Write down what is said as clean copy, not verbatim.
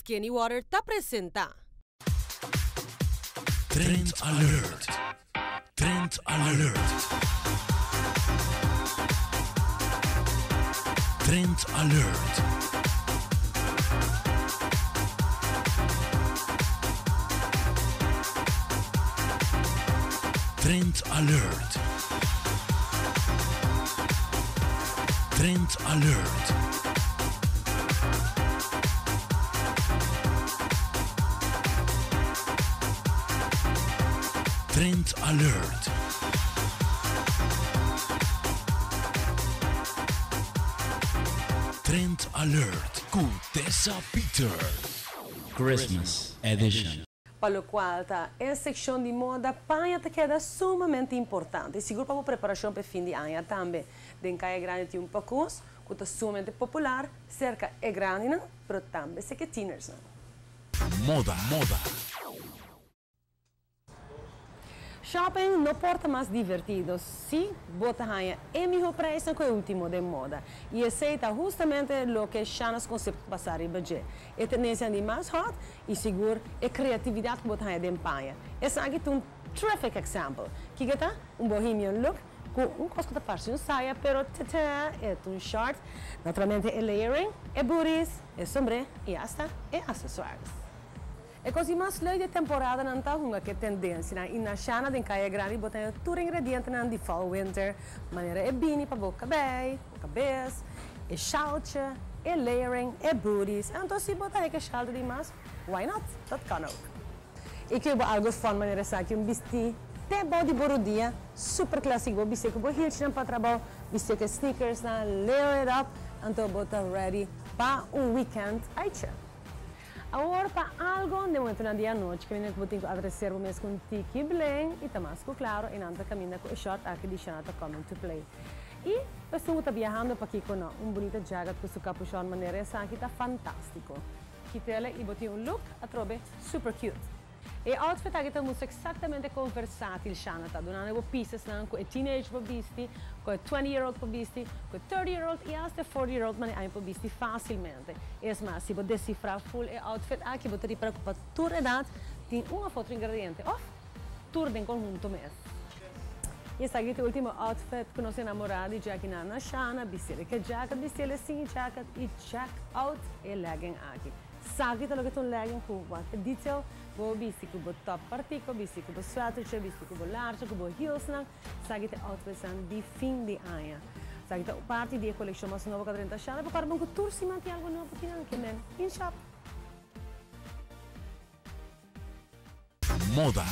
Kenny Water te presenta Trend Alert. Trend Alert. Trend Alert. Trend Alert. Trend Alert. Trend Alert. Trend Alert con Tessa Peters. Christmas Edition. para o qual a secção de moda panha te queda sumamente importante. Seguro para a preparação para o fim de ano também. Den caia grande tem pouco, que é sumamente popular, cerca é grande, mas também se que teeners. Moda. Shopping não porta mais divertido se bota ganha é melhor preço que o último de moda. E aceita justamente o que chanas conceito passar em budget. É tendência de mais hot e seguro é criatividade que bota ganha de empanha. Esse aqui é um terrific example. Que é um bohemian look com coisa que parece uma saia, pero é um short. Naturalmente é layering, é booties, é sombre e hasta é acessórios. É coisa mais legal de temporada não está uma que tendência e na chana de caia grande botar tudo ingrediente na de fall winter, maneira é beanie para boca bem, cabeça, é shouch, é layering, é booties. Então se botar que shouch demais, why not? Dat kan ook. E que algo fun maneira sabe um vestido até body borodia, super clássico, vestido que vou hilchen para trabalho, vestido que sneakers na layer it up, então botar ready para weekend aicha. Agora, para algo de momento na dia à noite, que eu tenho que adressar o mês com tiki bling e tamasco claro, e não caminha com o short aqui de Chanata coming to play. E eu estou viajando para aqui com bonita jacket com seu capuchão de maneira essa aqui está fantástico. Quitele e botei look a trobe super cute. E o outfit aqui está muito exatamente com versátil Chanata, donando pieces com teenage para vestir, com 20-year-old para vestir, com 30-year-old e até 40-year-old mas aí para vestir facilmente. É mais, se você decifrar full o outfit aqui, você tem preocupar toda a idade, tem uma foto ingrediente, tudo em conjunto mesmo. E esse aqui é o último outfit que nós namorado de aqui na Shana, vestir que jacket, vestir assim jacket e check out e legging aqui. Sabe que é um legging com what detail, vou vestir com top partico, vestir com sweater, vestir com large, com heels, sabe que é outfit de fim de ano. Sabe que é parte da coleção mais nova que a gente Shana, para que tour se mantenha algo novo que não in shop. Moda.